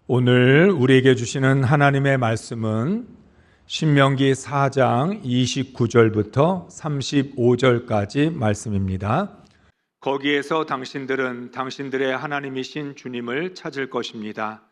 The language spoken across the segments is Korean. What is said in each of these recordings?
오늘 우리에게 주시는 하나님의 말씀은 신명기 4장 29절부터 35절까지 말씀입니다. 거기에서 당신들은 당신들의 하나님이신 주님을 찾을 것입니다.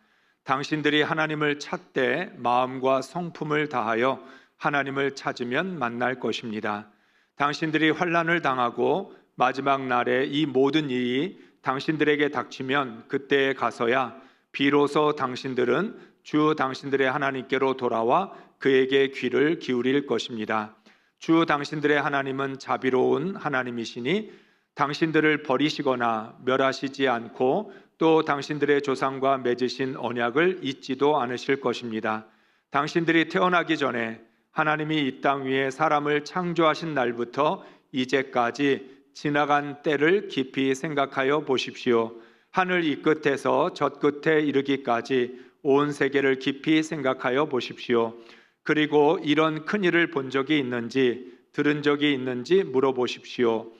당신들이 하나님을 찾되 마음과 성품을 다하여 하나님을 찾으면 만날 것입니다. 당신들이 환난을 당하고 마지막 날에 이 모든 일이 당신들에게 닥치면 그때에 가서야 비로소 당신들은 주 당신들의 하나님께로 돌아와 그에게 귀를 기울일 것입니다. 주 당신들의 하나님은 자비로운 하나님이시니 당신들을 버리시거나 멸하시지 않고 또 당신들의 조상과 맺으신 언약을 잊지도 않으실 것입니다. 당신들이 태어나기 전에 하나님이 이 땅 위에 사람을 창조하신 날부터 이제까지 지나간 때를 깊이 생각하여 보십시오. 하늘 이 끝에서 저 끝에 이르기까지 온 세계를 깊이 생각하여 보십시오. 그리고 이런 큰일을 본 적이 있는지 들은 적이 있는지 물어보십시오.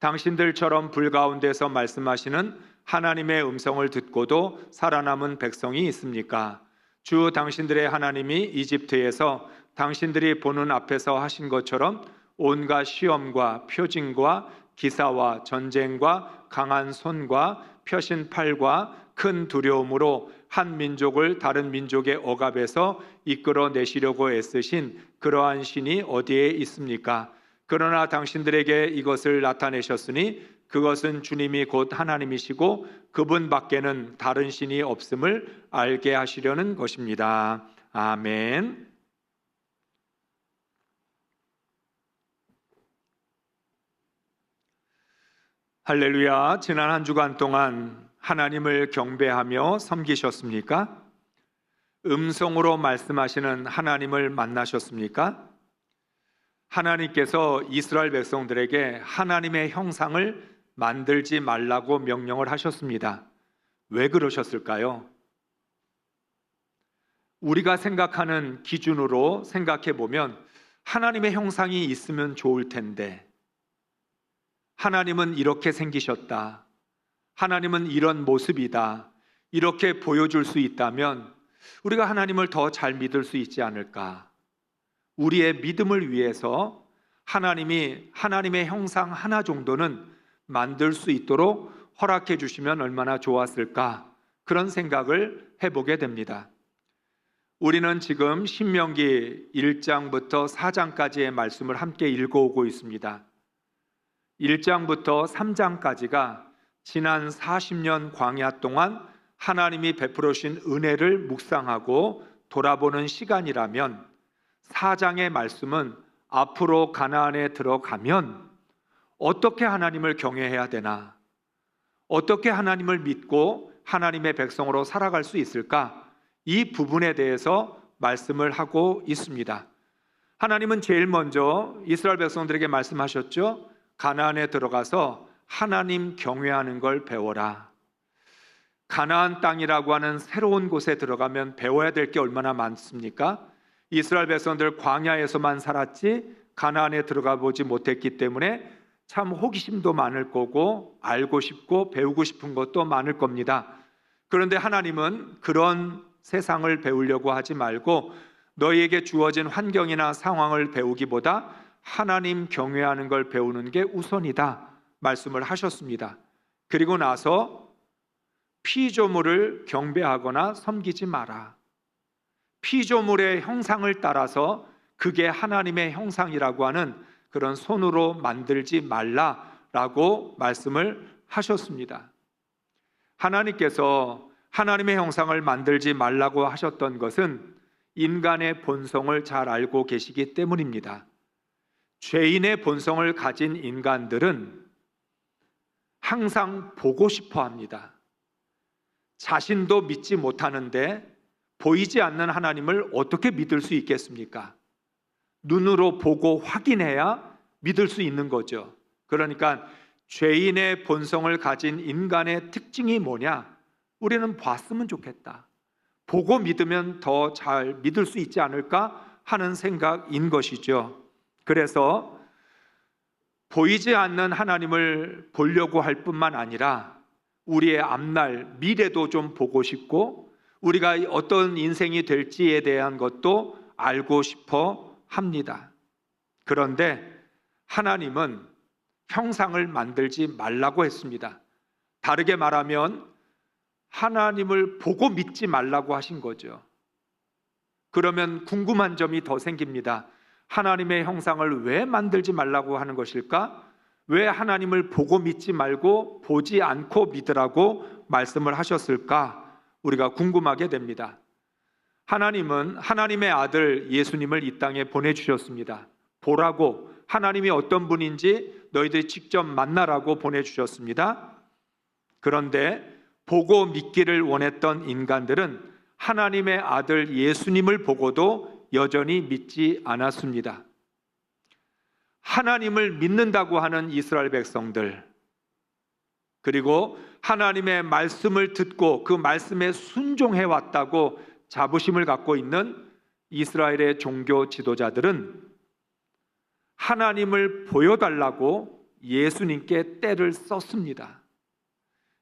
당신들처럼 불 가운데서 말씀하시는 하나님의 음성을 듣고도 살아남은 백성이 있습니까? 주 당신들의 하나님이 이집트에서 당신들이 보는 앞에서 하신 것처럼 온갖 시험과 표징과 기사와 전쟁과 강한 손과 펴신 팔과 큰 두려움으로 한 민족을 다른 민족의 억압에서 이끌어내시려고 애쓰신 그러한 신이 어디에 있습니까? 그러나 당신들에게 이것을 나타내셨으니 그것은 주님이 곧 하나님이시고 그분 밖에는 다른 신이 없음을 알게 하시려는 것입니다. 아멘. 할렐루야. 지난 한 주간 동안 하나님을 경배하며 섬기셨습니까? 음성으로 말씀하시는 하나님을 만나셨습니까? 하나님께서 이스라엘 백성들에게 하나님의 형상을 만들지 말라고 명령을 하셨습니다. 왜 그러셨을까요? 우리가 생각하는 기준으로 생각해 보면 하나님의 형상이 있으면 좋을 텐데, 하나님은 이렇게 생기셨다, 하나님은 이런 모습이다, 이렇게 보여줄 수 있다면 우리가 하나님을 더 잘 믿을 수 있지 않을까? 우리의 믿음을 위해서 하나님이 하나님의 형상 하나 정도는 만들 수 있도록 허락해 주시면 얼마나 좋았을까? 그런 생각을 해보게 됩니다. 우리는 지금 신명기 1장부터 4장까지의 말씀을 함께 읽어오고 있습니다. 1장부터 3장까지가 지난 40년 광야 동안 하나님이 베풀어 주신 은혜를 묵상하고 돌아보는 시간이라면 4장의 말씀은 앞으로 가나안에 들어가면 어떻게 하나님을 경외해야 되나, 어떻게 하나님을 믿고 하나님의 백성으로 살아갈 수 있을까, 이 부분에 대해서 말씀을 하고 있습니다. 하나님은 제일 먼저 이스라엘 백성들에게 말씀하셨죠. 가나안에 들어가서 하나님 경외하는 걸 배워라. 가나안 땅이라고 하는 새로운 곳에 들어가면 배워야 될 게 얼마나 많습니까? 이스라엘 백성들 광야에서만 살았지 가나안에 들어가 보지 못했기 때문에 참 호기심도 많을 거고 알고 싶고 배우고 싶은 것도 많을 겁니다. 그런데 하나님은 그런 세상을 배우려고 하지 말고 너희에게 주어진 환경이나 상황을 배우기보다 하나님 경외하는 걸 배우는 게 우선이다 말씀을 하셨습니다. 그리고 나서 피조물을 경배하거나 섬기지 마라. 피조물의 형상을 따라서 그게 하나님의 형상이라고 하는 그런 손으로 만들지 말라라고 말씀을 하셨습니다. 하나님께서 하나님의 형상을 만들지 말라고 하셨던 것은 인간의 본성을 잘 알고 계시기 때문입니다. 죄인의 본성을 가진 인간들은 항상 보고 싶어 합니다. 자신도 믿지 못하는데 보이지 않는 하나님을 어떻게 믿을 수 있겠습니까? 눈으로 보고 확인해야 믿을 수 있는 거죠. 그러니까 죄인의 본성을 가진 인간의 특징이 뭐냐? 우리는 봤으면 좋겠다. 보고 믿으면 더 잘 믿을 수 있지 않을까 하는 생각인 것이죠. 그래서 보이지 않는 하나님을 보려고 할 뿐만 아니라 우리의 앞날 미래도 좀 보고 싶고 우리가 어떤 인생이 될지에 대한 것도 알고 싶어 합니다. 그런데 하나님은 형상을 만들지 말라고 했습니다. 다르게 말하면 하나님을 보고 믿지 말라고 하신 거죠. 그러면 궁금한 점이 더 생깁니다. 하나님의 형상을 왜 만들지 말라고 하는 것일까? 왜 하나님을 보고 믿지 말고 보지 않고 믿으라고 말씀을 하셨을까? 우리가 궁금하게 됩니다. 하나님은 하나님의 아들 예수님을 이 땅에 보내주셨습니다. 보라고, 하나님이 어떤 분인지 너희들이 직접 만나라고 보내주셨습니다. 그런데 보고 믿기를 원했던 인간들은 하나님의 아들 예수님을 보고도 여전히 믿지 않았습니다. 하나님을 믿는다고 하는 이스라엘 백성들, 그리고 하나님의 말씀을 듣고 그 말씀에 순종해 왔다고 자부심을 갖고 있는 이스라엘의 종교 지도자들은 하나님을 보여달라고 예수님께 떼를 썼습니다.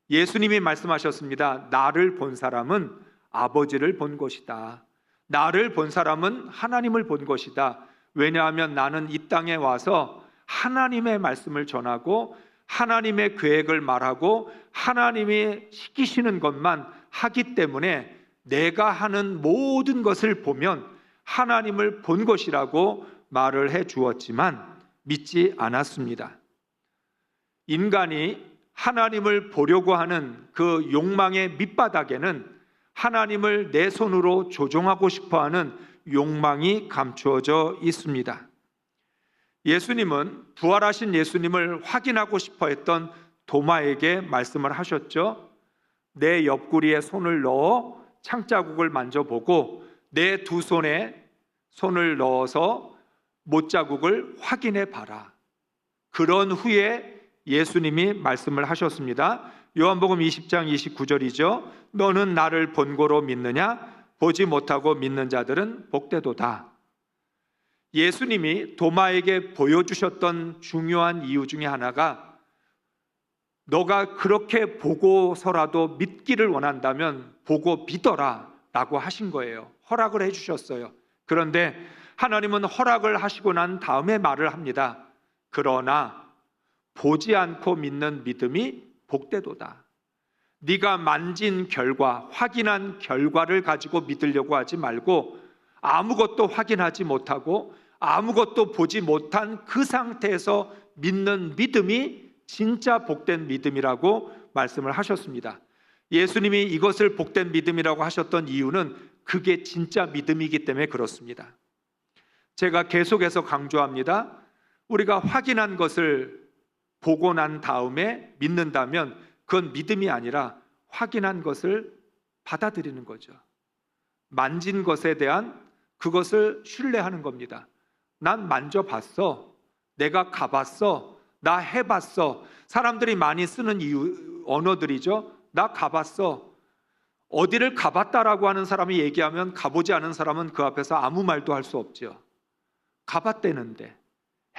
예수님이 말씀하셨습니다. 나를 본 사람은 아버지를 본 것이다. 나를 본 사람은 하나님을 본 것이다. 왜냐하면 나는 이 땅에 와서 하나님의 말씀을 전하고 하나님의 계획을 말하고 하나님이 시키시는 것만 하기 때문에 내가 하는 모든 것을 보면 하나님을 본 것이라고 말을 해 주었지만 믿지 않았습니다. 인간이 하나님을 보려고 하는 그 욕망의 밑바닥에는 하나님을 내 손으로 조종하고 싶어하는 욕망이 감추어져 있습니다. 예수님은 부활하신 예수님을 확인하고 싶어 했던 도마에게 말씀을 하셨죠. 내 옆구리에 손을 넣어 창자국을 만져보고 내 두 손에 손을 넣어서 못자국을 확인해 봐라. 그런 후에 예수님이 말씀을 하셨습니다. 요한복음 20장 29절이죠. 너는 나를 본고로 믿느냐? 보지 못하고 믿는 자들은 복되도다. 예수님이 도마에게 보여주셨던 중요한 이유 중에 하나가 너가 그렇게 보고서라도 믿기를 원한다면 보고 믿어라 라고 하신 거예요. 허락을 해주셨어요. 그런데 하나님은 허락을 하시고 난 다음에 말을 합니다. 그러나 보지 않고 믿는 믿음이 복되도다. 네가 만진 결과, 확인한 결과를 가지고 믿으려고 하지 말고 아무것도 확인하지 못하고 아무것도 보지 못한 그 상태에서 믿는 믿음이 진짜 복된 믿음이라고 말씀을 하셨습니다. 예수님이 이것을 복된 믿음이라고 하셨던 이유는 그게 진짜 믿음이기 때문에 그렇습니다. 제가 계속해서 강조합니다. 우리가 확인한 것을 보고 난 다음에 믿는다면 그건 믿음이 아니라 확인한 것을 받아들이는 거죠. 만진 것에 대한 그것을 신뢰하는 겁니다. 난 만져봤어. 내가 가봤어. 나 해봤어. 사람들이 많이 쓰는 언어들이죠. 나 가봤어. 어디를 가봤다라고 하는 사람이 얘기하면 가보지 않은 사람은 그 앞에서 아무 말도 할 수 없죠. 가봤대는데,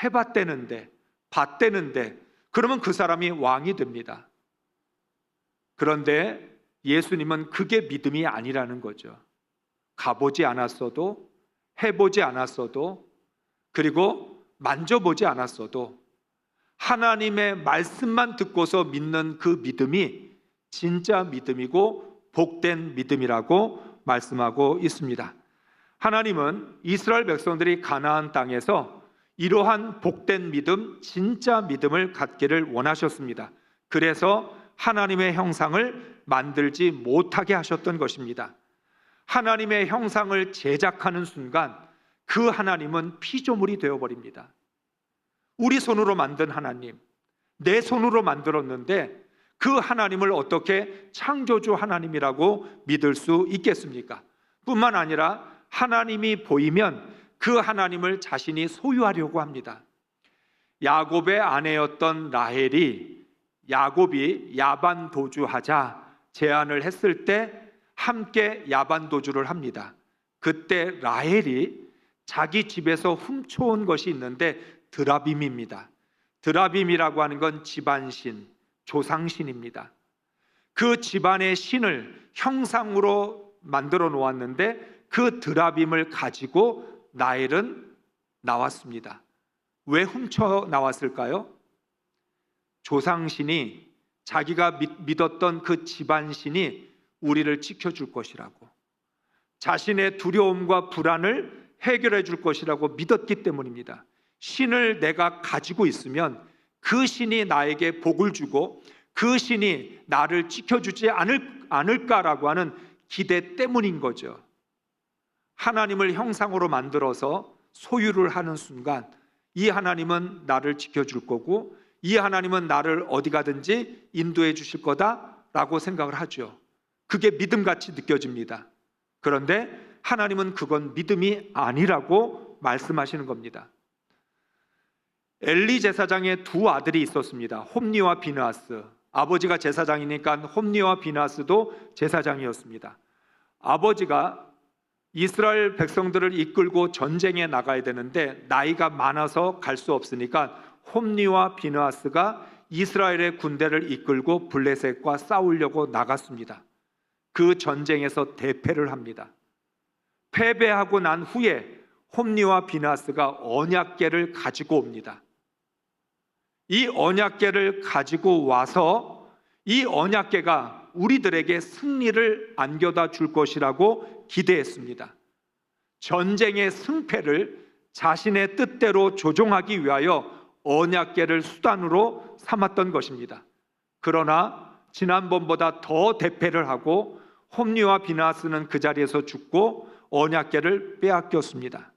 해봤대는데, 봤대는데 그러면 그 사람이 왕이 됩니다. 그런데 예수님은 그게 믿음이 아니라는 거죠. 가보지 않았어도, 해보지 않았어도, 그리고 만져보지 않았어도 하나님의 말씀만 듣고서 믿는 그 믿음이 진짜 믿음이고 복된 믿음이라고 말씀하고 있습니다. 하나님은 이스라엘 백성들이 가나안 땅에서 이러한 복된 믿음, 진짜 믿음을 갖기를 원하셨습니다. 그래서 하나님의 형상을 만들지 못하게 하셨던 것입니다. 하나님의 형상을 제작하는 순간 그 하나님은 피조물이 되어버립니다. 우리 손으로 만든 하나님, 내 손으로 만들었는데 그 하나님을 어떻게 창조주 하나님이라고 믿을 수 있겠습니까? 뿐만 아니라 하나님이 보이면 그 하나님을 자신이 소유하려고 합니다. 야곱의 아내였던 라헬이 야곱이 야반 도주하자 제안을 했을 때 함께 야반 도주를 합니다. 그때 라헬이 자기 집에서 훔쳐온 것이 있는데 드라빔입니다. 드라빔이라고 하는 건 집안신, 조상신입니다. 그 집안의 신을 형상으로 만들어 놓았는데 그 드라빔을 가지고 나엘은 나왔습니다. 왜 훔쳐 나왔을까요? 조상신이, 자기가 믿었던 그 집안신이 우리를 지켜줄 것이라고, 자신의 두려움과 불안을 해결해 줄 것이라고 믿었기 때문입니다. 신을 내가 가지고 있으면 그 신이 나에게 복을 주고 그 신이 나를 지켜주지 않을까라고 하는 기대 때문인 거죠. 하나님을 형상으로 만들어서 소유를 하는 순간 이 하나님은 나를 지켜줄 거고 이 하나님은 나를 어디 가든지 인도해 주실 거다라고 생각을 하죠. 그게 믿음같이 느껴집니다. 그런데 하나님은 그건 믿음이 아니라고 말씀하시는 겁니다. 엘리 제사장의 두 아들이 있었습니다. 홈니와 비느하스. 아버지가 제사장이니까 홈니와 비느하스도 제사장이었습니다. 아버지가 이스라엘 백성들을 이끌고 전쟁에 나가야 되는데 나이가 많아서 갈 수 없으니까 홈니와 비느하스가 이스라엘의 군대를 이끌고 블레셋과 싸우려고 나갔습니다. 그 전쟁에서 대패를 합니다. 패배하고 난 후에 홈니와 비느하스가 언약궤를 가지고 옵니다. 이 언약궤를 가지고 와서 이 언약궤가 우리들에게 승리를 안겨다 줄 것이라고 기대했습니다. 전쟁의 승패를 자신의 뜻대로 조종하기 위하여 언약궤를 수단으로 삼았던 것입니다. 그러나 지난번보다 더 대패를 하고 홈니와 비느하스는 그 자리에서 죽고 언약궤를 빼앗겼습니다.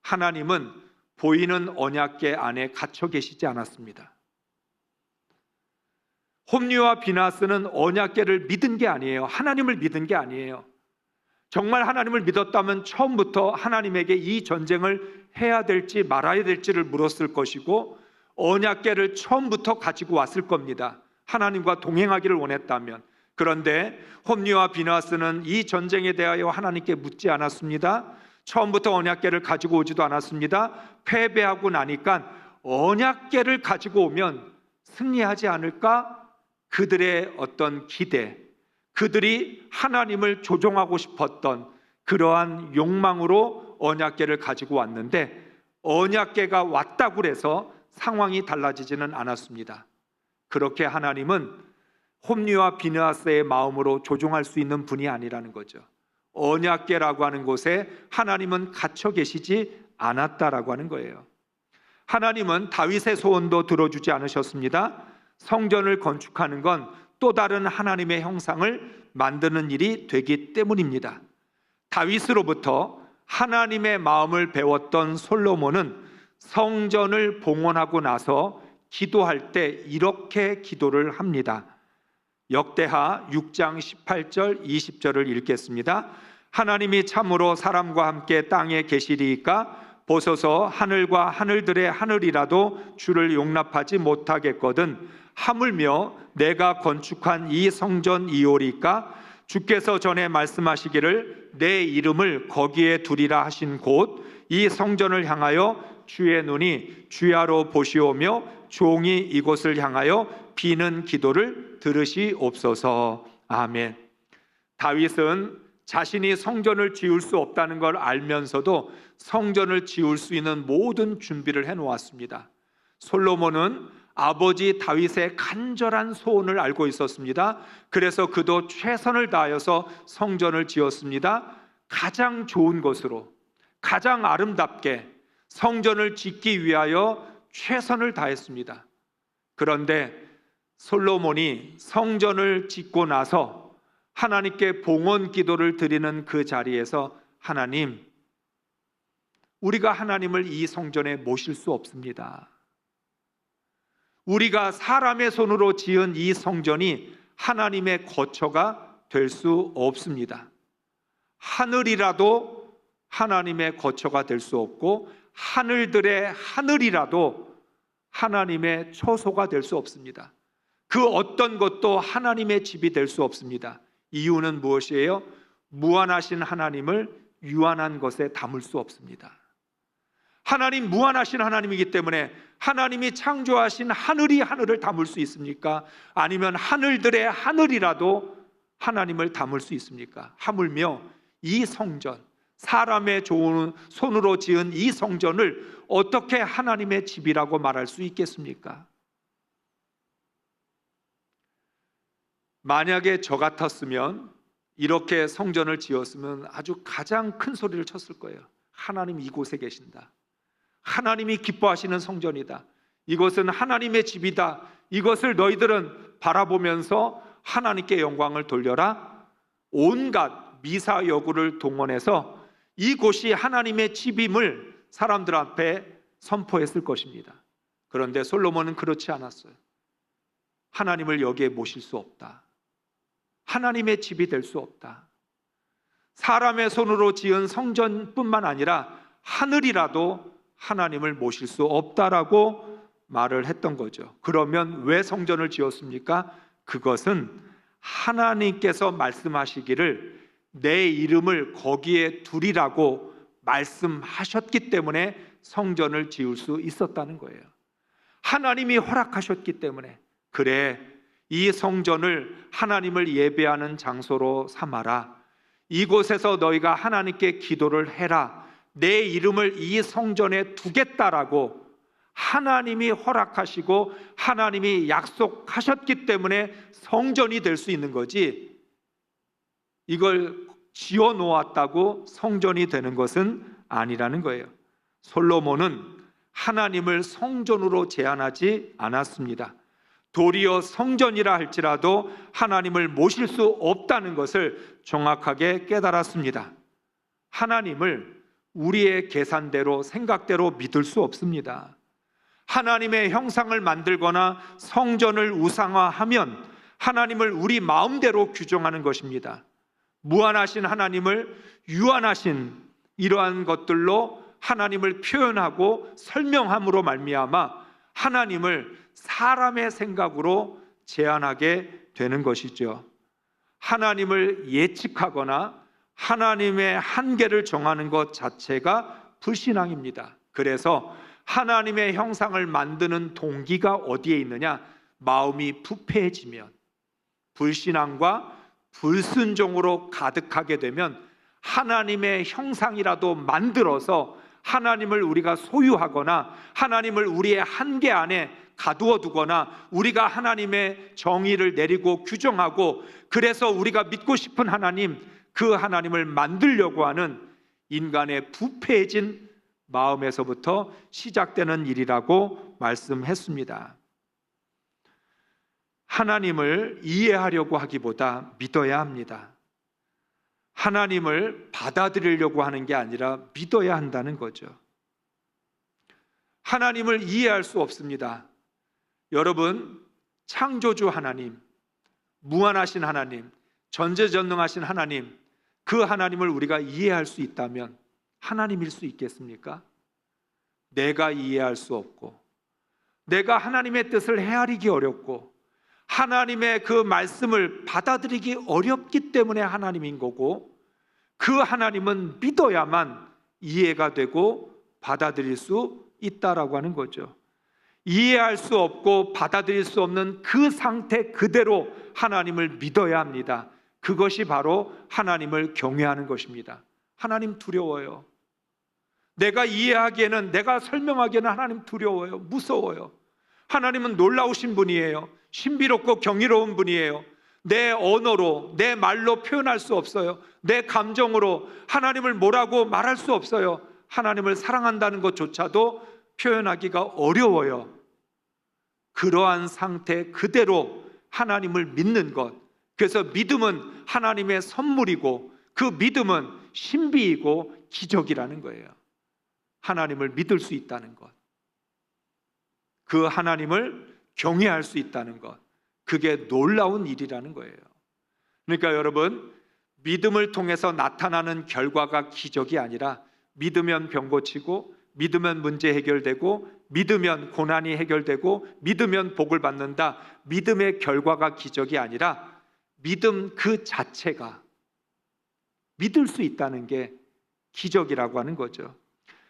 하나님은 보이는 언약궤 안에 갇혀 계시지 않았습니다. 홈니와 비느하스는 언약궤를 믿은 게 아니에요. 하나님을 믿은 게 아니에요. 정말 하나님을 믿었다면 처음부터 하나님에게 이 전쟁을 해야 될지 말아야 될지를 물었을 것이고 언약궤를 처음부터 가지고 왔을 겁니다. 하나님과 동행하기를 원했다면. 그런데 홈니와 비느하스는 이 전쟁에 대하여 하나님께 묻지 않았습니다. 처음부터 언약궤를 가지고 오지도 않았습니다. 패배하고 나니까 언약궤를 가지고 오면 승리하지 않을까? 그들의 어떤 기대, 그들이 하나님을 조종하고 싶었던 그러한 욕망으로 언약궤를 가지고 왔는데 언약궤가 왔다고 해서 상황이 달라지지는 않았습니다. 그렇게 하나님은 홈니와 비느하스의 마음으로 조종할 수 있는 분이 아니라는 거죠. 언약궤라고 하는 곳에 하나님은 갇혀 계시지 않았다라고 하는 거예요. 하나님은 다윗의 소원도 들어주지 않으셨습니다. 성전을 건축하는 건 또 다른 하나님의 형상을 만드는 일이 되기 때문입니다. 다윗으로부터 하나님의 마음을 배웠던 솔로몬은 성전을 봉헌하고 나서 기도할 때 이렇게 기도를 합니다. 역대하 6장 18절 20절을 읽겠습니다. 하나님이 참으로 사람과 함께 땅에 계시리이까 보소서 하늘과 하늘들의 하늘이라도 주를 용납하지 못하겠거든 하물며 내가 건축한 이 성전이오리까 주께서 전에 말씀하시기를 내 이름을 거기에 두리라 하신 곳 이 성전을 향하여 주의 눈이 주야로 보시오며 종이 이곳을 향하여 비는 기도를 들으시옵소서. 아멘. 다윗은 자신이 성전을 지을 수 없다는 걸 알면서도 성전을 지을 수 있는 모든 준비를 해놓았습니다. 솔로몬은 아버지 다윗의 간절한 소원을 알고 있었습니다. 그래서 그도 최선을 다하여서 성전을 지었습니다. 가장 좋은 것으로, 가장 아름답게 성전을 짓기 위하여 최선을 다했습니다. 그런데 솔로몬이 성전을 짓고 나서 하나님께 봉헌 기도를 드리는 그 자리에서 하나님, 우리가 하나님을 이 성전에 모실 수 없습니다. 우리가 사람의 손으로 지은 이 성전이 하나님의 거처가 될 수 없습니다. 하늘이라도 하나님의 거처가 될 수 없고 하늘들의 하늘이라도 하나님의 처소가 될 수 없습니다. 그 어떤 것도 하나님의 집이 될 수 없습니다. 이유는 무엇이에요? 무한하신 하나님을 유한한 것에 담을 수 없습니다. 하나님 무한하신 하나님이기 때문에 하나님이 창조하신 하늘이 하늘을 담을 수 있습니까? 아니면 하늘들의 하늘이라도 하나님을 담을 수 있습니까? 하물며 이 성전, 사람의 좋은 손으로 지은 이 성전을 어떻게 하나님의 집이라고 말할 수 있겠습니까? 만약에 저 같았으면, 이렇게 성전을 지었으면 아주 가장 큰 소리를 쳤을 거예요. 하나님 이곳에 계신다. 하나님이 기뻐하시는 성전이다. 이것은 하나님의 집이다. 이것을 너희들은 바라보면서 하나님께 영광을 돌려라. 온갖 미사여구를 동원해서 이곳이 하나님의 집임을 사람들 앞에 선포했을 것입니다. 그런데 솔로몬은 그렇지 않았어요. 하나님을 여기에 모실 수 없다. 하나님의 집이 될 수 없다. 사람의 손으로 지은 성전뿐만 아니라 하늘이라도 하나님을 모실 수 없다라고 말을 했던 거죠. 그러면 왜 성전을 지었습니까? 그것은 하나님께서 말씀하시기를 내 이름을 거기에 두리라고 말씀하셨기 때문에 성전을 지을 수 있었다는 거예요. 하나님이 허락하셨기 때문에, 그래, 이 성전을 하나님을 예배하는 장소로 삼아라. 이곳에서 너희가 하나님께 기도를 해라. 내 이름을 이 성전에 두겠다라고 하나님이 허락하시고 하나님이 약속하셨기 때문에 성전이 될 수 있는 거지, 이걸 지어 놓았다고 성전이 되는 것은 아니라는 거예요. 솔로몬은 하나님을 성전으로 제한하지 않았습니다. 도리어 성전이라 할지라도 하나님을 모실 수 없다는 것을 정확하게 깨달았습니다. 하나님을 우리의 계산대로, 생각대로 믿을 수 없습니다. 하나님의 형상을 만들거나 성전을 우상화하면 하나님을 우리 마음대로 규정하는 것입니다. 무한하신 하나님을 유한하신 이러한 것들로 하나님을 표현하고 설명함으로 말미암아 하나님을 사람의 생각으로 제한하게 되는 것이죠. 하나님을 예측하거나 하나님의 한계를 정하는 것 자체가 불신앙입니다. 그래서 하나님의 형상을 만드는 동기가 어디에 있느냐? 마음이 부패해지면, 불신앙과 불순종으로 가득하게 되면 하나님의 형상이라도 만들어서 하나님을 우리가 소유하거나 하나님을 우리의 한계 안에 가두어 두거나 우리가 하나님의 정의를 내리고 규정하고, 그래서 우리가 믿고 싶은 하나님, 그 하나님을 만들려고 하는 인간의 부패해진 마음에서부터 시작되는 일이라고 말씀했습니다. 하나님을 이해하려고 하기보다 믿어야 합니다. 하나님을 받아들이려고 하는 게 아니라 믿어야 한다는 거죠. 하나님을 이해할 수 없습니다. 여러분, 창조주 하나님, 무한하신 하나님, 전지전능하신 하나님, 그 하나님을 우리가 이해할 수 있다면 하나님일 수 있겠습니까? 내가 이해할 수 없고, 내가 하나님의 뜻을 헤아리기 어렵고, 하나님의 그 말씀을 받아들이기 어렵기 때문에 하나님인 거고, 그 하나님은 믿어야만 이해가 되고 받아들일 수 있다라고 하는 거죠. 이해할 수 없고 받아들일 수 없는 그 상태 그대로 하나님을 믿어야 합니다. 그것이 바로 하나님을 경외하는 것입니다. 하나님 두려워요. 내가 이해하기에는, 내가 설명하기에는 하나님 두려워요. 무서워요. 하나님은 놀라우신 분이에요. 신비롭고 경이로운 분이에요. 내 언어로, 내 말로 표현할 수 없어요. 내 감정으로 하나님을 뭐라고 말할 수 없어요. 하나님을 사랑한다는 것조차도 표현하기가 어려워요. 그러한 상태 그대로 하나님을 믿는 것, 그래서 믿음은 하나님의 선물이고 그 믿음은 신비이고 기적이라는 거예요. 하나님을 믿을 수 있다는 것, 그 하나님을 경외할 수 있다는 것, 그게 놀라운 일이라는 거예요. 그러니까 여러분, 믿음을 통해서 나타나는 결과가 기적이 아니라, 믿으면 병 고치고, 믿으면 문제 해결되고, 믿으면 고난이 해결되고, 믿으면 복을 받는다, 믿음의 결과가 기적이 아니라 믿음 그 자체가, 믿을 수 있다는 게 기적이라고 하는 거죠.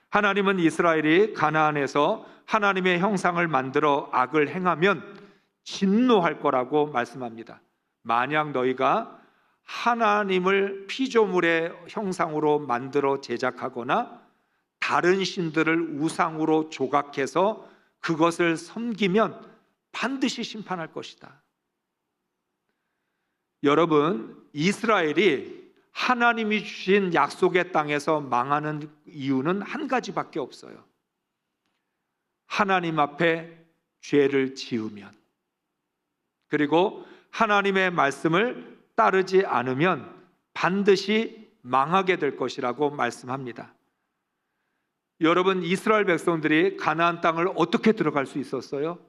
하나님은 이스라엘이 가나안에서 하나님의 형상을 만들어 악을 행하면 진노할 거라고 말씀합니다. 만약 너희가 하나님을 피조물의 형상으로 만들어 제작하거나 다른 신들을 우상으로 조각해서 그것을 섬기면 반드시 심판할 것이다. 여러분, 이스라엘이 하나님이 주신 약속의 땅에서 망하는 이유는 한 가지밖에 없어요. 하나님 앞에 죄를 지으면, 그리고 하나님의 말씀을 따르지 않으면 반드시 망하게 될 것이라고 말씀합니다. 여러분, 이스라엘 백성들이 가나안 땅을 어떻게 들어갈 수 있었어요?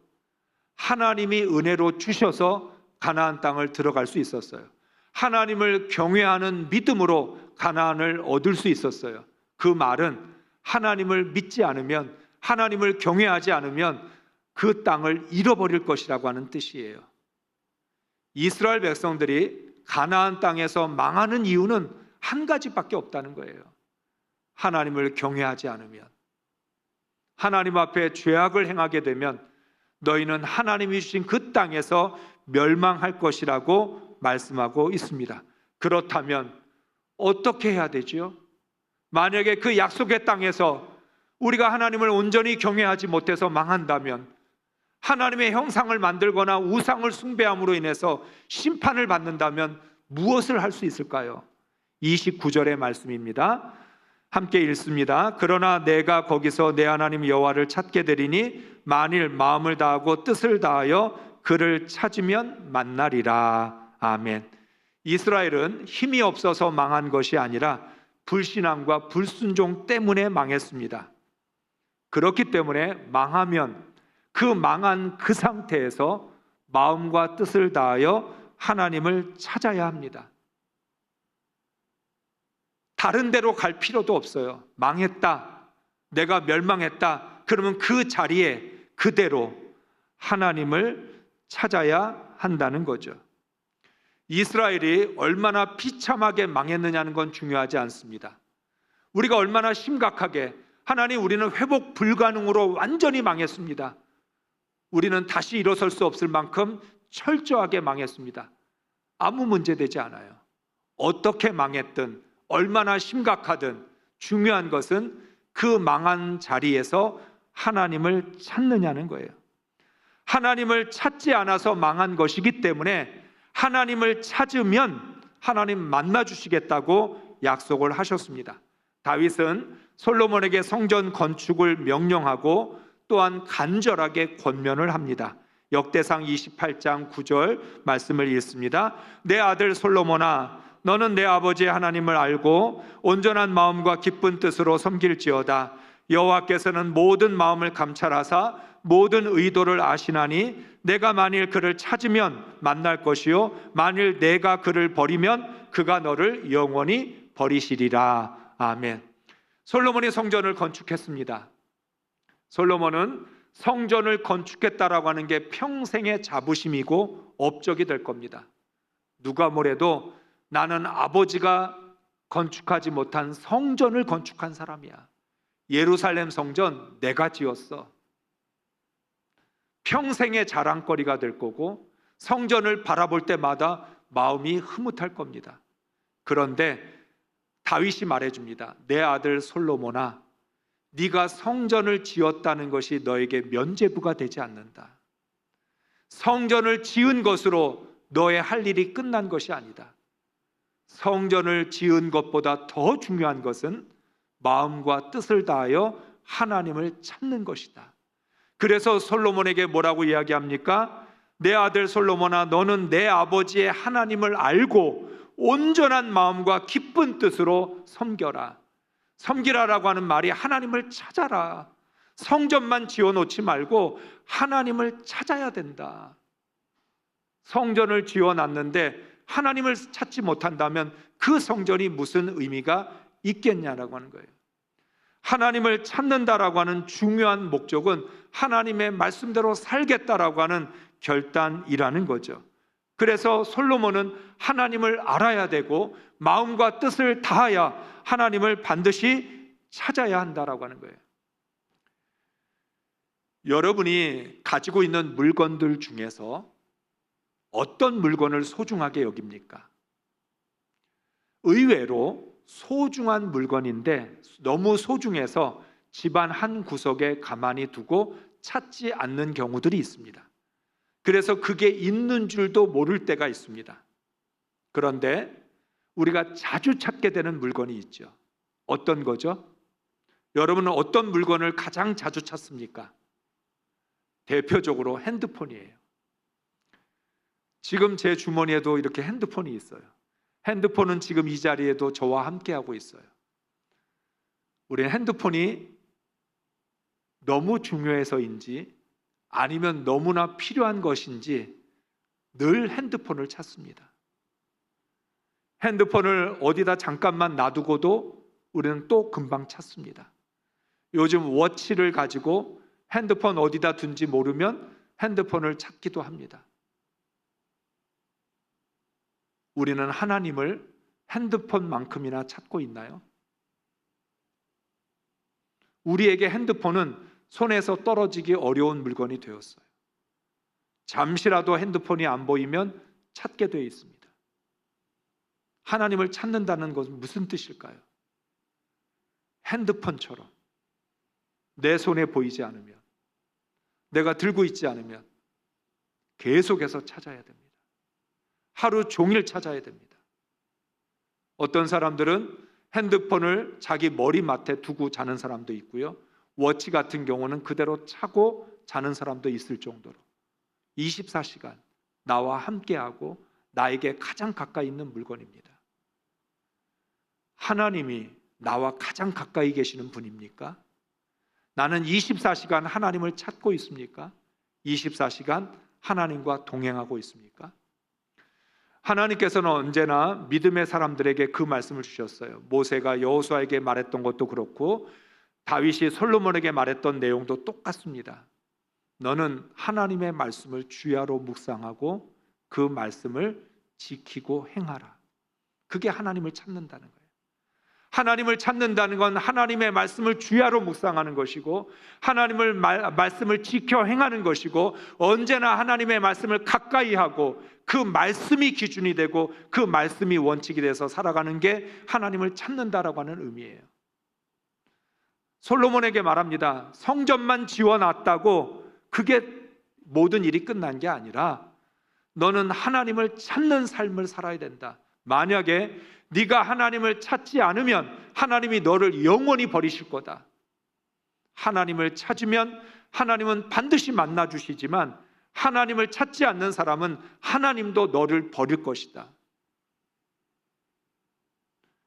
하나님이 은혜로 주셔서 가나안 땅을 들어갈 수 있었어요. 하나님을 경외하는 믿음으로 가나안을 얻을 수 있었어요. 그 말은 하나님을 믿지 않으면, 하나님을 경외하지 않으면 그 땅을 잃어버릴 것이라고 하는 뜻이에요. 이스라엘 백성들이 가나안 땅에서 망하는 이유는 한 가지밖에 없다는 거예요. 하나님을 경외하지 않으면, 하나님 앞에 죄악을 행하게 되면 너희는 하나님이 주신 그 땅에서 멸망할 것이라고 말씀하고 있습니다. 그렇다면 어떻게 해야 되죠? 만약에 그 약속의 땅에서 우리가 하나님을 온전히 경외하지 못해서 망한다면, 하나님의 형상을 만들거나 우상을 숭배함으로 인해서 심판을 받는다면 무엇을 할 수 있을까요? 29절의 말씀입니다. 함께 읽습니다. 그러나 내가 거기서 내 하나님 여호와를 찾게 되리니 만일 마음을 다하고 뜻을 다하여 그를 찾으면 만나리라. 아멘. 이스라엘은 힘이 없어서 망한 것이 아니라 불신앙과 불순종 때문에 망했습니다. 그렇기 때문에 망하면 그 망한 그 상태에서 마음과 뜻을 다하여 하나님을 찾아야 합니다. 다른 데로 갈 필요도 없어요. 망했다, 내가 멸망했다, 그러면 그 자리에 그대로 하나님을 찾아야 한다는 거죠. 이스라엘이 얼마나 비참하게 망했느냐는 건 중요하지 않습니다. 우리가 얼마나 심각하게, 하나님 우리는 회복 불가능으로 완전히 망했습니다, 우리는 다시 일어설 수 없을 만큼 철저하게 망했습니다, 아무 문제되지 않아요. 어떻게 망했든 얼마나 심각하든 중요한 것은 그 망한 자리에서 하나님을 찾느냐는 거예요. 하나님을 찾지 않아서 망한 것이기 때문에 하나님을 찾으면 하나님 만나주시겠다고 약속을 하셨습니다. 다윗은 솔로몬에게 성전 건축을 명령하고 또한 간절하게 권면을 합니다. 역대상 28장 9절 말씀을 읽습니다. 내 아들 솔로몬아, 너는 내 아버지의 하나님을 알고 온전한 마음과 기쁜 뜻으로 섬길지어다. 여호와께서는 모든 마음을 감찰하사 모든 의도를 아시나니 내가 만일 그를 찾으면 만날 것이요 만일 내가 그를 버리면 그가 너를 영원히 버리시리라. 아멘. 솔로몬이 성전을 건축했습니다. 솔로몬은 성전을 건축했다라고 하는 게 평생의 자부심이고 업적이 될 겁니다. 누가 뭐래도 나는 아버지가 건축하지 못한 성전을 건축한 사람이야. 예루살렘 성전 내가 지었어. 평생의 자랑거리가 될 거고 성전을 바라볼 때마다 마음이 흐뭇할 겁니다. 그런데 다윗이 말해줍니다. 내 아들 솔로몬아, 네가 성전을 지었다는 것이 너에게 면죄부가 되지 않는다. 성전을 지은 것으로 너의 할 일이 끝난 것이 아니다. 성전을 지은 것보다 더 중요한 것은 마음과 뜻을 다하여 하나님을 찾는 것이다. 그래서 솔로몬에게 뭐라고 이야기합니까? 내 아들 솔로몬아, 너는 내 아버지의 하나님을 알고 온전한 마음과 기쁜 뜻으로 섬겨라. 섬기라라고 하는 말이 하나님을 찾아라. 성전만 지어놓지 말고 하나님을 찾아야 된다. 성전을 지어놨는데 하나님을 찾지 못한다면 그 성전이 무슨 의미가 있겠냐라고 하는 거예요. 하나님을 찾는다라고 하는 중요한 목적은 하나님의 말씀대로 살겠다라고 하는 결단이라는 거죠. 그래서 솔로몬은 하나님을 알아야 되고 마음과 뜻을 다하여 하나님을 반드시 찾아야 한다라고 하는 거예요. 여러분이 가지고 있는 물건들 중에서 어떤 물건을 소중하게 여깁니까? 의외로 소중한 물건인데 너무 소중해서 집안 한 구석에 가만히 두고 찾지 않는 경우들이 있습니다. 그래서 그게 있는 줄도 모를 때가 있습니다. 그런데 우리가 자주 찾게 되는 물건이 있죠. 어떤 거죠? 여러분은 어떤 물건을 가장 자주 찾습니까? 대표적으로 핸드폰이에요. 지금 제 주머니에도 이렇게 핸드폰이 있어요. 핸드폰은 지금 이 자리에도 저와 함께하고 있어요. 우리는 핸드폰이 너무 중요해서인지 아니면 너무나 필요한 것인지 늘 핸드폰을 찾습니다. 핸드폰을 어디다 잠깐만 놔두고도 우리는 또 금방 찾습니다. 요즘 워치를 가지고 핸드폰 어디다 둔지 모르면 핸드폰을 찾기도 합니다. 우리는 하나님을 핸드폰만큼이나 찾고 있나요? 우리에게 핸드폰은 손에서 떨어지기 어려운 물건이 되었어요. 잠시라도 핸드폰이 안 보이면 찾게 되어 있습니다. 하나님을 찾는다는 것은 무슨 뜻일까요? 핸드폰처럼 내 손에 보이지 않으면, 내가 들고 있지 않으면 계속해서 찾아야 됩니다. 하루 종일 찾아야 됩니다. 어떤 사람들은 핸드폰을 자기 머리맡에 두고 자는 사람도 있고요. 워치 같은 경우는 그대로 차고 자는 사람도 있을 정도로 24시간 나와 함께하고 나에게 가장 가까이 있는 물건입니다. 하나님이 나와 가장 가까이 계시는 분입니까? 나는 24시간 하나님을 찾고 있습니까? 24시간 하나님과 동행하고 있습니까? 하나님께서는 언제나 믿음의 사람들에게 그 말씀을 주셨어요. 모세가 여호수아에게 말했던 것도 그렇고 다윗이 솔로몬에게 말했던 내용도 똑같습니다. 너는 하나님의 말씀을 주야로 묵상하고 그 말씀을 지키고 행하라. 그게 하나님을 찾는다는 거예요. 하나님을 찾는다는 건 하나님의 말씀을 주야로 묵상하는 것이고 하나님을 말씀을 지켜 행하는 것이고 언제나 하나님의 말씀을 가까이 하고 그 말씀이 기준이 되고 그 말씀이 원칙이 돼서 살아가는 게 하나님을 찾는다라고 하는 의미예요. 솔로몬에게 말합니다. 성전만 지어놨다고 그게 모든 일이 끝난 게 아니라 너는 하나님을 찾는 삶을 살아야 된다. 만약에 네가 하나님을 찾지 않으면 하나님이 너를 영원히 버리실 거다. 하나님을 찾으면 하나님은 반드시 만나 주시지만 하나님을 찾지 않는 사람은 하나님도 너를 버릴 것이다.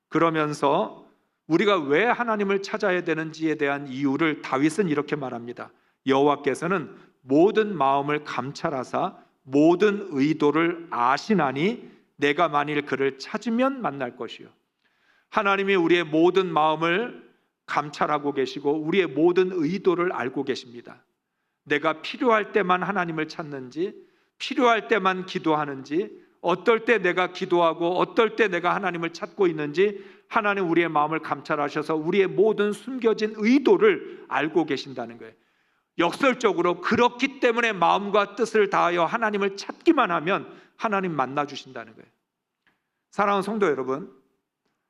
그러면서 우리가 왜 하나님을 찾아야 되는지에 대한 이유를 다윗은 이렇게 말합니다. 여호와께서는 모든 마음을 감찰하사 모든 의도를 아시나니 내가 만일 그를 찾으면 만날 것이요. 하나님이 우리의 모든 마음을 감찰하고 계시고 우리의 모든 의도를 알고 계십니다. 내가 필요할 때만 하나님을 찾는지, 필요할 때만 기도하는지, 어떨 때 내가 기도하고 어떨 때 내가 하나님을 찾고 있는지 하나님 우리의 마음을 감찰하셔서 우리의 모든 숨겨진 의도를 알고 계신다는 거예요. 역설적으로 그렇기 때문에 마음과 뜻을 다하여 하나님을 찾기만 하면 하나님 만나 주신다는 거예요. 사랑하는 성도 여러분,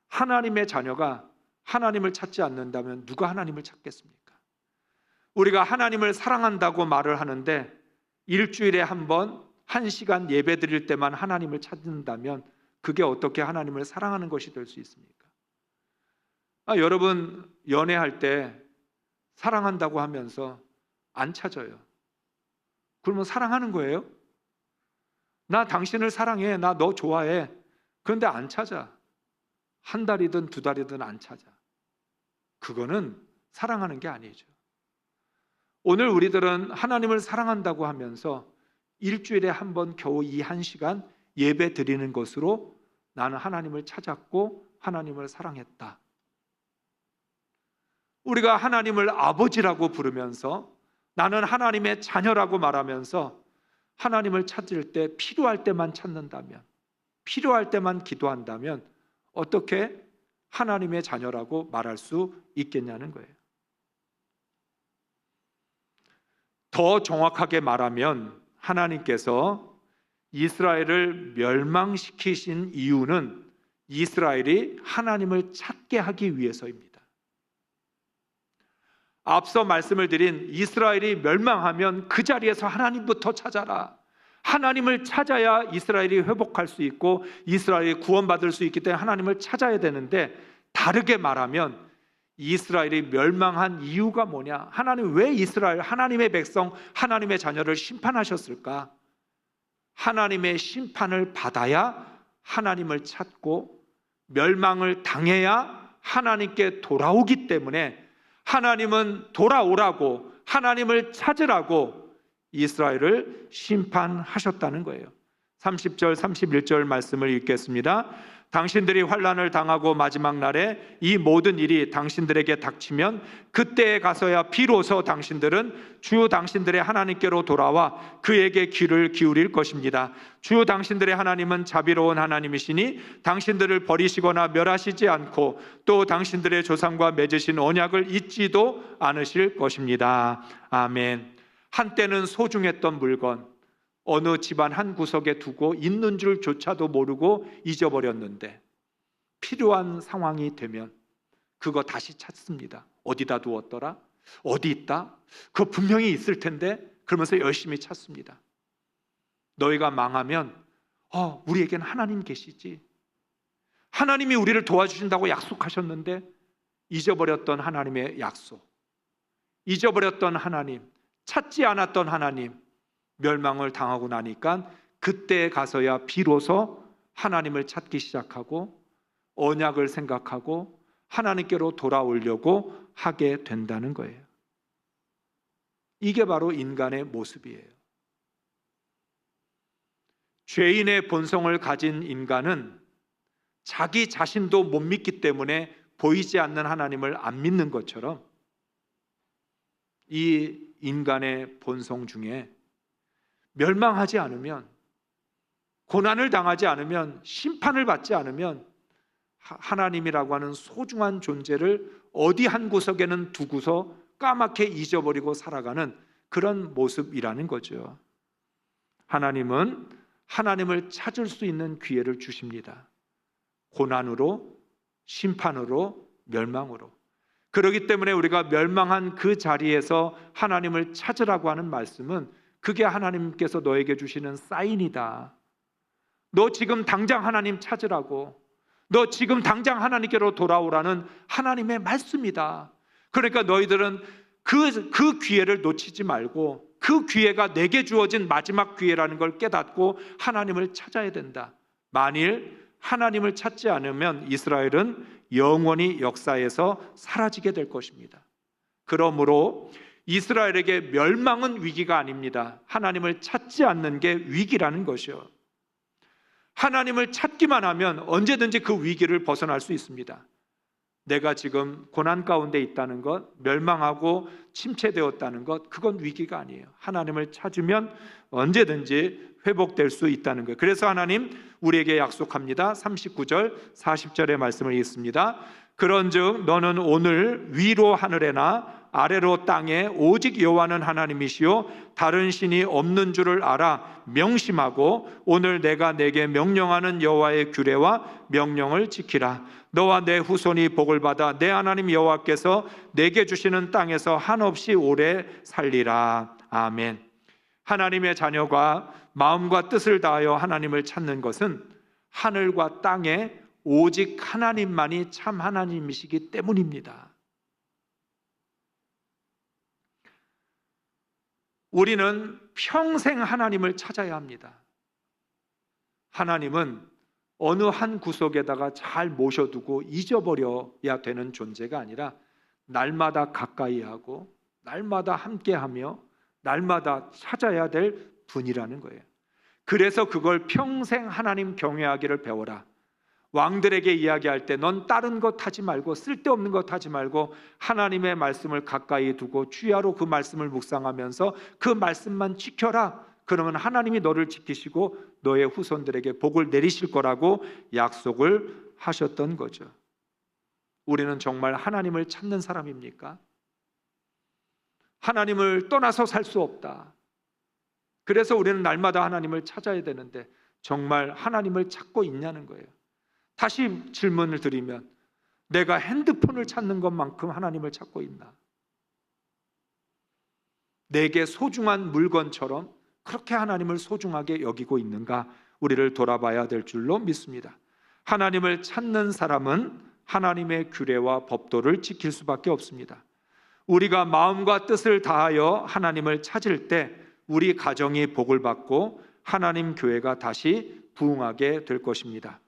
하나님의 자녀가 하나님을 찾지 않는다면 누가 하나님을 찾겠습니까? 우리가 하나님을 사랑한다고 말을 하는데 일주일에 한 번, 1시간 예배 드릴 때만 하나님을 찾는다면 그게 어떻게 하나님을 사랑하는 것이 될 수 있습니까? 여러분 연애할 때 사랑한다고 하면서 안 찾아요. 그러면 사랑하는 거예요? 나 당신을 사랑해, 나 너 좋아해. 그런데 안 찾아. 한 달이든 두 달이든 안 찾아. 그거는 사랑하는 게 아니죠. 오늘 우리들은 하나님을 사랑한다고 하면서 일주일에 한 번 겨우 이 1시간 예배 드리는 것으로 나는 하나님을 찾았고 하나님을 사랑했다. 우리가 하나님을 아버지라고 부르면서 나는 하나님의 자녀라고 말하면서 하나님을 찾을 때 필요할 때만 찾는다면, 필요할 때만 기도한다면 어떻게 하나님의 자녀라고 말할 수 있겠냐는 거예요. 더 정확하게 말하면 하나님께서 이스라엘을 멸망시키신 이유는 이스라엘이 하나님을 찾게 하기 위해서입니다. 앞서 말씀을 드린 이스라엘이 멸망하면 그 자리에서 하나님부터 찾아라. 하나님을 찾아야 이스라엘이 회복할 수 있고 이스라엘이 구원받을 수 있기 때문에 하나님을 찾아야 되는데, 다르게 말하면 이스라엘이 멸망한 이유가 뭐냐? 하나님 왜 이스라엘, 하나님의 백성, 하나님의 자녀를 심판하셨을까? 하나님의 심판을 받아야 하나님을 찾고 멸망을 당해야 하나님께 돌아오기 때문에 하나님은 돌아오라고, 하나님을 찾으라고 이스라엘을 심판하셨다는 거예요. 30절 31절 말씀을 읽겠습니다. 당신들이 환난을 당하고 마지막 날에 이 모든 일이 당신들에게 닥치면 그때에 가서야 비로소 당신들은 주 당신들의 하나님께로 돌아와 그에게 귀를 기울일 것입니다. 주 당신들의 하나님은 자비로운 하나님이시니 당신들을 버리시거나 멸하시지 않고 또 당신들의 조상과 맺으신 언약을 잊지도 않으실 것입니다. 아멘. 한때는 소중했던 물건, 어느 집안 한 구석에 두고 있는 줄조차도 모르고 잊어버렸는데 필요한 상황이 되면 그거 다시 찾습니다. 어디다 두었더라? 어디 있다? 그거 분명히 있을 텐데, 그러면서 열심히 찾습니다. 너희가 망하면 우리에겐 하나님 계시지, 하나님이 우리를 도와주신다고 약속하셨는데, 잊어버렸던 하나님의 약속, 잊어버렸던 하나님, 찾지 않았던 하나님, 멸망을 당하고 나니까 그때에 가서야 비로소 하나님을 찾기 시작하고 언약을 생각하고 하나님께로 돌아오려고 하게 된다는 거예요. 이게 바로 인간의 모습이에요. 죄인의 본성을 가진 인간은 자기 자신도 못 믿기 때문에 보이지 않는 하나님을 안 믿는 것처럼, 이 인간의 본성 중에 멸망하지 않으면, 고난을 당하지 않으면, 심판을 받지 않으면 하나님이라고 하는 소중한 존재를 어디 한 구석에는 두고서 까맣게 잊어버리고 살아가는 그런 모습이라는 거죠. 하나님은 하나님을 찾을 수 있는 기회를 주십니다. 고난으로, 심판으로, 멸망으로. 그렇기 때문에 우리가 멸망한 그 자리에서 하나님을 찾으라고 하는 말씀은, 그게 하나님께서 너에게 주시는 사인이다. 너 지금 당장 하나님 찾으라고, 너 지금 당장 하나님께로 돌아오라는 하나님의 말씀이다. 그러니까 너희들은 그 기회를 놓치지 말고, 그 기회가 내게 주어진 마지막 기회라는 걸 깨닫고 하나님을 찾아야 된다. 만일 하나님을 찾지 않으면 이스라엘은 영원히 역사에서 사라지게 될 것입니다. 그러므로 이스라엘에게 멸망은 위기가 아닙니다. 하나님을 찾지 않는 게 위기라는 것이요. 하나님을 찾기만 하면 언제든지 그 위기를 벗어날 수 있습니다. 내가 지금 고난 가운데 있다는 것, 멸망하고 침체되었다는 것, 그건 위기가 아니에요. 하나님을 찾으면 언제든지 회복될 수 있다는 거예요. 그래서 하나님 우리에게 약속합니다. 39절 40절의 말씀을 읽습니다. 그런즉 너는 오늘 위로 하늘에나 아래로 땅에 오직 여호와는 하나님이시요 다른 신이 없는 줄을 알아 명심하고 오늘 내가 내게 명령하는 여호와의 규례와 명령을 지키라. 너와 내 후손이 복을 받아 내 하나님 여호와께서 내게 주시는 땅에서 한없이 오래 살리라. 아멘. 하나님의 자녀가 마음과 뜻을 다하여 하나님을 찾는 것은 하늘과 땅에 오직 하나님만이 참 하나님이시기 때문입니다. 우리는 평생 하나님을 찾아야 합니다. 하나님은 어느 한 구석에다가 잘 모셔두고 잊어버려야 되는 존재가 아니라 날마다 가까이 하고 날마다 함께하며 날마다 찾아야 될 분이라는 거예요. 그래서 그걸 평생 하나님 경외하기를 배워라. 왕들에게 이야기할 때 넌 다른 것 하지 말고 쓸데없는 것 하지 말고 하나님의 말씀을 가까이 두고 주야로 그 말씀을 묵상하면서 그 말씀만 지켜라. 그러면 하나님이 너를 지키시고 너의 후손들에게 복을 내리실 거라고 약속을 하셨던 거죠. 우리는 정말 하나님을 찾는 사람입니까? 하나님을 떠나서 살 수 없다. 그래서 우리는 날마다 하나님을 찾아야 되는데 정말 하나님을 찾고 있냐는 거예요. 다시 질문을 드리면 내가 핸드폰을 찾는 것만큼 하나님을 찾고 있나? 내게 소중한 물건처럼 그렇게 하나님을 소중하게 여기고 있는가? 우리를 돌아봐야 될 줄로 믿습니다. 하나님을 찾는 사람은 하나님의 규례와 법도를 지킬 수밖에 없습니다. 우리가 마음과 뜻을 다하여 하나님을 찾을 때 우리 가정이 복을 받고 하나님 교회가 다시 부흥하게 될 것입니다.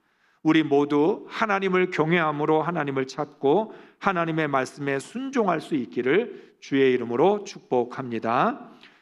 우리 모두 하나님을 경외함으로 하나님을 찾고 하나님의 말씀에 순종할 수 있기를 주의 이름으로 축복합니다.